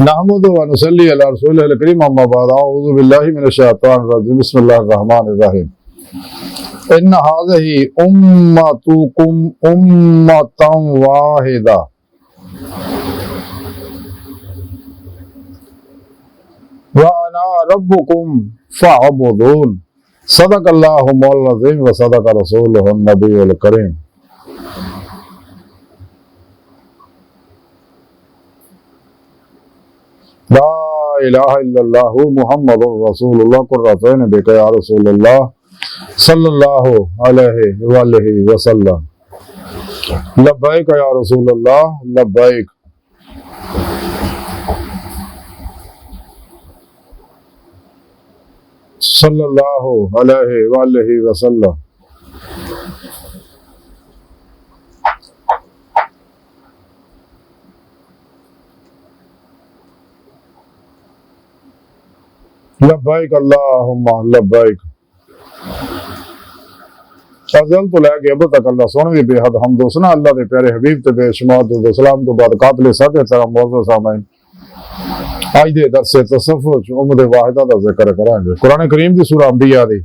नहमदु व नुसल्ली अला रसूलिल करीम अम्मा बाद अऊज़ु बिल्लाहि मिनश शैतानिर रजीम बिस्मिल्लाहिर रहमानिर रहीम इन्न हाज़िही उम्मतुकुम उम्मतन वाहिदा व अना रब्बुकुम फ़अबुदून सदक़ल्लाहुल अज़ीम व सदक़ रसूलुहुन नबियुल करीम। ला इलाहा इल्लल्लाहु मुहम्मदुर रसूलुल्लाह कुर्रतैन बिका या रसूलल्लाह सल्लल्लाहु अलैहि वसल्लम लब्बैक या रसूलल्लाह लब्बैक। सल्लल्लाहु अलैहि वसल्लम। लब्बैक अल्लाहुम्मा लब्बैक। अज़ल तो लैके अब तक अल्लाह सोने दी बेहद हमद हुसना अल्लाह दे प्यारे हबीब ते बेशुमार दुरूद सलाम तो बाद काबिल सादे सलाम मौजूद सामईन आज दे दरस तसव्वुफ उम्मत वाहिदा दा जिक्र करांगे। कुरान करीम दी सूरह अंबिया दी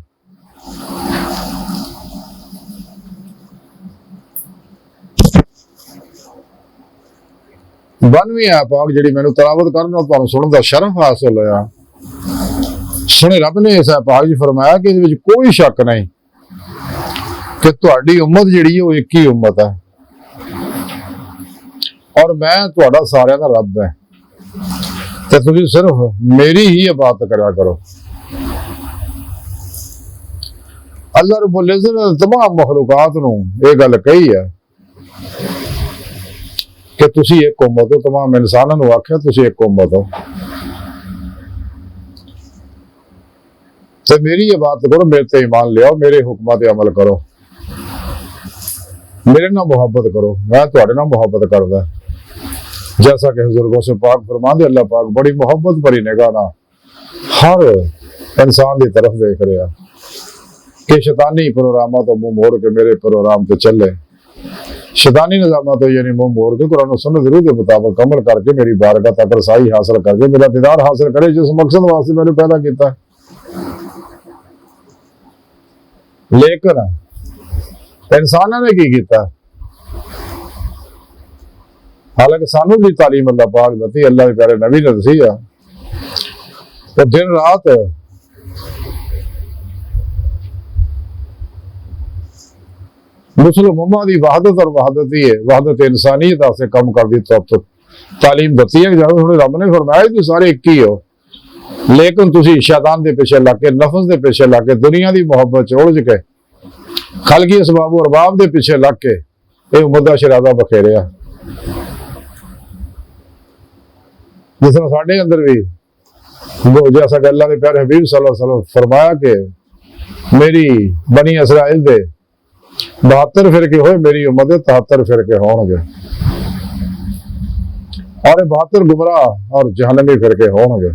92 है पाक जिहड़ी मैनूं तलावत करन तुहानूं सुणन दा शरफ हासिल होया। सुने रब ने इस पाक जी फरमाया कि इहदे विच कोई शक नहीं कि तुहाडी उम्मत जिहड़ी है वो एक ही उम्मत है और मैं तुहाडा सारियां दा रब है ते तुसीं सिर्फ मेरी ही इबादत करा करो। अल्लाह रब्बुल इज्जत ने तमाम मखलूकात नूं ये गल कही है कि तुसीं एक उम्मत हो। तमाम इंसानां नूं आख्या तुसीं एक उम्मत हो तो मेरी इबादत करो, मेरे ते ईमान ले आओ, मेरे हुक्मां ते अमल करो, मेरे नाल मुहब्बत करो, मैं तुहाडे नाल मुहब्बत करदा। जैसा कि हुजूर से पाक फरमांदे अल्लाह पाक बड़ी मुहब्बत भरी निगाह नाल हर इंसान की तरफ देख रहा कि शैतानी प्रोग्रामां तो मुंह मोड़ के मेरे प्रोग्राम ते चले, शैतानी निजामां तो यानी मुंह मोड़ के कुरान और सुन्नत ज़रूर के मुताबिक अमल करके मेरी बारगाह तक रसाई हासिल करके मेरा दीदार हासिल करे जिस मकसद वास्ते मैंने पैदा किया। लेकिन इंसानों ने की किया, हालांकि सानू भी तालीम अल्लाह पाक दी अल्लाह के प्यारे नबी ने दसी है तो दिन रात मुस्लिम उम्मा की वहदत और वहदत ही है, वहदत इंसानियत से कम कर दी तो तालीम दसी है। जब थोड़े रब ने फरमाया तुम सारे एक ही हो लेकिन तुसी शैतान के पिछे लग के नफस के पिछे लग के दुनिया की मुहब्बत च उलझ के खलकी असबाब और अरबाब के पिछे लग के ये उम्मत का शरादा बखेरिया। जिस तरह साढ़े अंदर भी जैसा कि अल्लाह के प्यारे हबीब सल्लल्लाहु अलैहि वसल्लम फरमाया कि मेरी बनी इसराइल दे 72 फिरके होए, मेरी उम्मत दे 73 फिरके होंगे और 72 गुमराह और जहन्नमी फिरके होंगे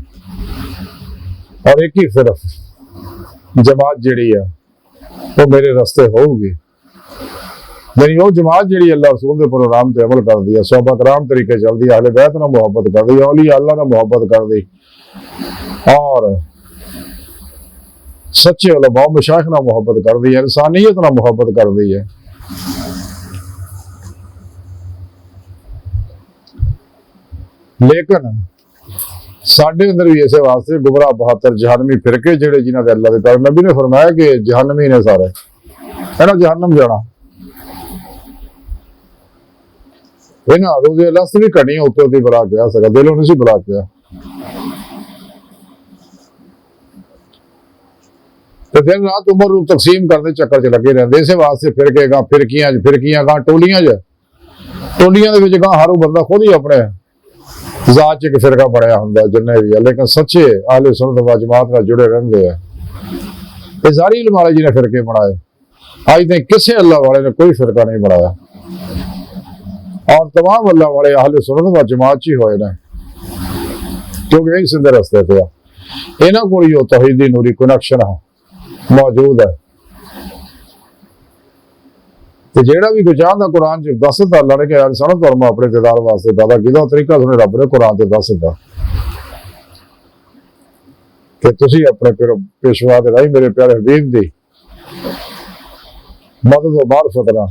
और एक ही सिर्फ जमात जिहड़ी है वो मेरे रस्ते होगी। मेरी वो जमात जिहड़ी अल्लाह रसूल के प्रोग्राम से अमल करती है, सहाबा कराम तरीके चलती है, अहले बैत नाल मुहब्बत करती है, औलिया अल्लाह नाल मुहब्बत करती और सच्चे उलमा मशाइख नाल मुहब्बत करती है, इंसानियत नाल मुहब्बत करती है। लेकिन साढ़े अंदर भी इस वास्ते गुमराह 72 जहन्नमी फिरके जिहड़े जिन्हां दे अल्लाह दे प्यारे नबी ने फरमाया कि जहन्नमी ने सारे इन्हां जहन्नम जाना। इन्हां रोज़े लस्त भी घड़ियां उत्ते उत्ते बुला के आ सका, दिलों नहीं सी बुला के आ तो दिन रात उम्र रूप तकसीम करते चक्कर च लगे रहते। इस वास्ते फिरके गां फिरकियां गां टोलियां टोलियां दे विच गां हर बंदा खुद ही अपने जात च एक फिरका बनया हुंदा जिन्ने भी है, लेकिन सच्चे आहले सुन्नत व जमात नाल जुड़े रहंदे हैं। ये सारी इल्म वाले जिन्हें फिरके बनाए अज तक किसी अल्लाह वाले ने कोई फिरका नहीं बनाया और तमाम अल्लाह वाले आहले सुन्नत व जमात च ही होए ने क्योंकि यही सीधे रस्ते पे आ। इन्हां कोल ही तौहीदी नूरी कनैक्शन मौजूद है तो जेड़ा भी कोई चाहता कुरान च दस दिता अल्लाह ने कि इंसान धर्म अपने दीदार वास्ते पैदा किया तरीका उसने रब ने कुरान से दस दिता। कि तुसी अपने पेशवा दे राही मेरे प्यारे हबीब दी मदद व मार्फत ना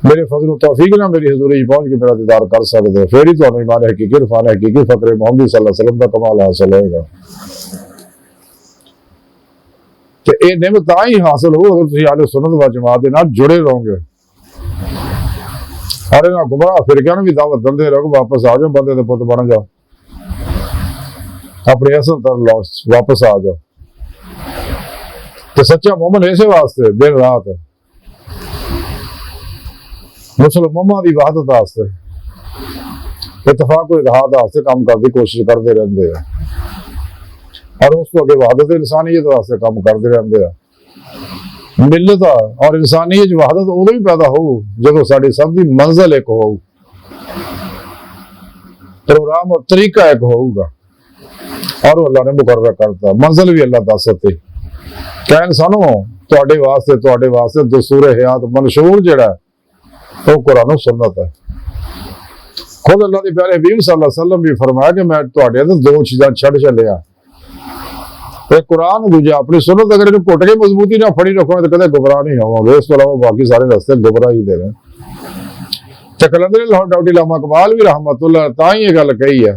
मेरे फजल तौफीक ना मेरी हजूरी पहुंच के मेरा दीदार कर सकते, फिर ही तुहानू ईमान हकीकी इरफान हकीकी फकरे मोहम्मद सल्लल्लाहु अलैहि वसल्लम का कमाल हासिल होएगा। तो ये नियमत तां ही हासिल हो अगर तुम आले सुन्नत व जमात के नाल जुड़े रहोगे और इन्हां गुमराह फिरकियां भी दावत दिंदे रहो, वापस आ जाओ, बंदे दे पुत बन जाओ, अपने असल तरफ वापस आ जाओ। तो सच्चा मोमन इसे वास्ते दिन रात मुसलमाना की वहादत वास्ते इतफाक इतिहाद वास्ते काम करने की कोशिश करते रहते हैं और उस तो अगे वहादत इंसानियत वास्ते काम करते रहते हैं। मिलत और इंसानियत वहादत उदों ही पैदा हो जो साड़ी सब की मंजिल एक हो, प्रोग्राम और तरीका एक होगा और अल्लाह ने मुकर्रर करता, मंजिल भी अल्लाह दस दी। क्या इंसानों तुहाडे वास्ते दस्तूर हयात मंशूर जिहड़ा वो कुरान सुन्नत है। खुद अल्लाह के प्यारे हबीब सल्लल्लाहु अलैहि वसल्लम भी फरमाया कि मैं तुहाडे ते दो चीज़ां छड्ड चलिया, एक कुरान, दूजा अपनी सुन्नत। अगर इन्हें घुट के मजबूती ना फड़ी रखो तो कदे गुमराह नहीं होवोगे, इस तो अलावा बाकी सारे रस्ते गुमराह ही दे रहे। तो कलंदर लाहौर डाउटी लामा कमाल भी रहमतुल्लाह तां ही ये गल कही है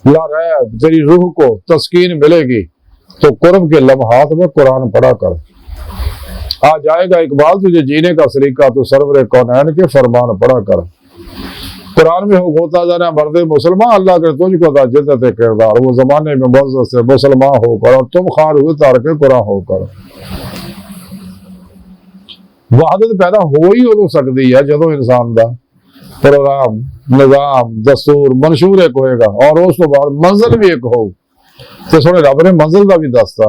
ला रहा तेरी रूह को तस्कीन मिलेगी तो कुर्ब के लम्हात में कुरान पढ़ा कर, आ जाएगा इकबाल तुझे जीने का सलीका, तो सरवरे कौनैन के फरमान पढ़ा कर। कुरान में होता जाना मर्द मुसलमान अल्लाह के तुझको दा जिद्दत किरदार, वो जमाने में मुअज़्ज़ज़ से मुसलमान होकर और तुम खार हुए तार के कुरान होकर। वहादत पैदा हो ही हो सकती है जो इंसान का प्रोग्राम निजाम दस्तूर मंशूर एक होएगा और उस तो बाद मंजिल भी एक हो। तो सोने रब ने मंजिल का भी दसता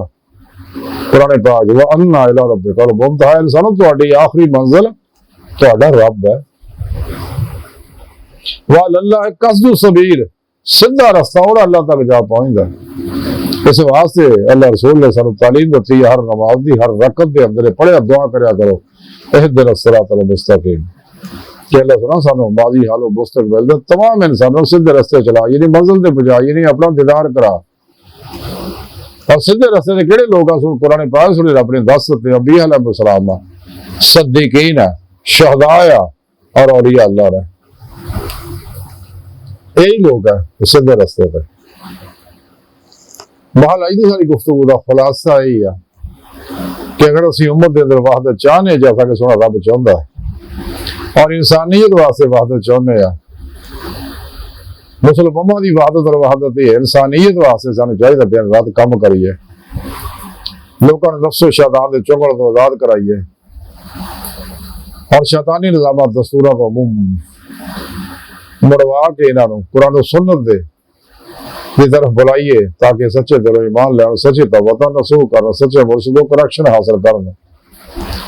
कुरान पाक व अन्ना इला रब्बिकल मुंतहा, इंसानों तुहाडी आखिरी मंजिल तुहाडा रब है। वल अल्लाह कसदु सबील, सीधा रास्ता और अल्लाह तक जा पहुंचदा। इस वास्ते अल्लाह रसूल ने सानू तालीम दी हर नमाज दी हर रकत दे अंदर पढ़िया दुआ करया करो इहदिना सिरातल मुस्तकीम कि अल्लाह सुना सानू माजी हालो मुस्तकबिल दे तमाम इंसानों सीधे रास्ते चला, यानी मंजिल ते पहुंचा, यानी अपना दीदार करा। और सीधे रास्ते के केड़े लोग आ कुरान पाक सुने रब ने दस दिते, अंबिया अलैहिस्सलाम सद्दीकीन है, शहदाया और औलिया अल्लाह ने, यही लोग है सीधे रास्ते पे। महल आई थी सारी गुफ्तगू का खुलासा यही है कि अगर असं उम्मत के अंदर वहादत चाहने जैसा कि सोना रब चाहता है और इंसानियत वास्ते वहादत चाहते हैं, मुसलमानों की वहादत और वहादत ही इंसानियत वास्ते सानू चाहिए दिन रात काम करिए, लोगों को नफ्सो शैतान के चुंगल तो आजाद कराइए और शैतानी निजाम दस्तूर को मुड़वा के इन्हों कुरान सुन्नत दे की तरफ बुलाइए ताकि सच्चे दिलों ईमान लैन, सच्चे तवबा नसूह कर, सच्चे मुर्शिदों करेक्शन हासिल करन,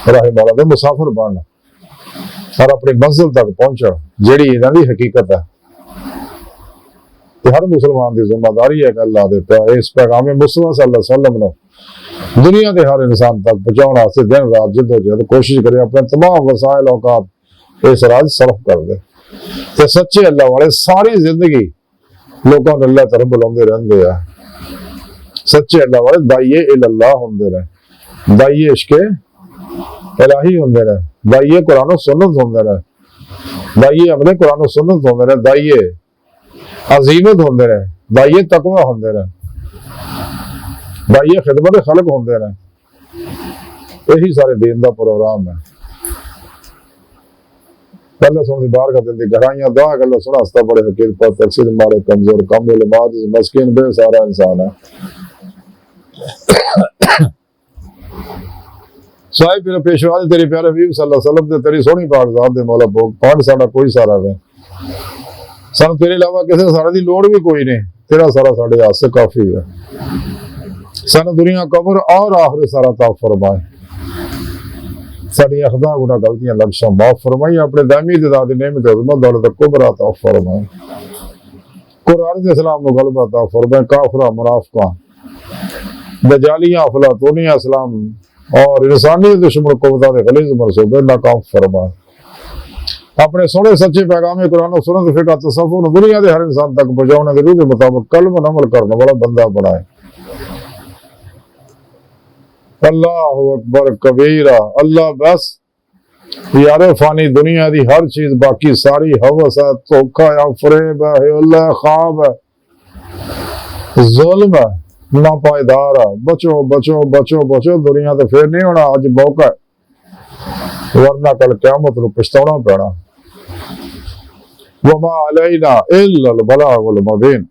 राह मौला दे मुसाफिर बन और अपनी मंजिल तक पहुंचण जिहड़ी इन्हां दी हकीकत है। हर मुसलमान की जिम्मेदारी है कि अल्लाह दे इस पैगाम मुस्तफा सल्लल्लाहु अलैहि वसल्लम नूं दुनिया के हर इंसान तक पहुंचाने वास्ते दिन रात जिद्दोजहद कोशिश करे, अपने तमाम वसाइल औकात इस राज सर्फ कर दे। तो सच्चे अल्लाह वाले सारी जिंदगी लोगों को अल्लाह तरफ बुलाते रहते हैं। सच्चे अल्लाह वाले दाइये इल्लल्लाह होंदे ने, दाइये इश्के इलाही होंदे ने, दाइये कुरान सुन्नत होंदे ने, दाइये अमले कुरान सुन्नत होंदे ने, दाइये अजीमत होंदे ने, दाइये तकवा होंदे ने, दाइये खिदमत खलक होंदे ने। यही सारे दीन का प्रोग्राम है। गल सुन बाहर कर देंगे गहराइयां दुआ गल सुना हस्ता बड़े हकीर पर तकसीर माड़े कमजोर कम माज मस्किन बेसारा इंसान है। साहिब फिर पेशवा तेरी प्यारे हबीब सल्लल्लाहु अलैहि वसल्लम तेरी सोहनी पाक ज़ात दे मौला पाक साडा कोई सारा नहीं, सानू तेरे अलावा किसी सारे की लोड़ भी कोई नहीं, तेरा सारा साडे वास्ते काफी है। सानू दुनिया कब्र और आखिर सारा ताफ फरमाए, साड़ी अखदा गुनाह गलतियां लक्ष्य माफ फरमाई, अपने दामी दाद नेमत अज़मत दौलत कुबरा अता फरमाए। कुरान के इस्लाम को गलबा अता फरमाए, काफरा मुनाफिका दजालियां अफलातूनिया इस्लाम और इंसानी दुश्मन कुव्वता के गलीज़ मंसूबे नाकाम फरमाए। अपने सोने सच्चे पैगाम कुरान और सुन्नत फिक़ह तसव्वुफ़ दुनिया के हर इंसान तक पहुंचाने के रूह के मुताबिक कल्म और अमल करने वाला बंदा बनाए। अल्लाह अकबर कबीरा। अल्लाह बस यार फानी दुनिया की हर चीज बाकी सारी हवस है, धोखा है, फरेब है, अल्लाह ख्वाब है, जुल्म है, ना पायदार है। बचो बचो बचो बचो, दुनिया तो फिर नहीं होना, अज मौका है वरना कल क़यामत नूं पछताउणा पैना। वमा अलैना इल्लल बलागुल मुबीन।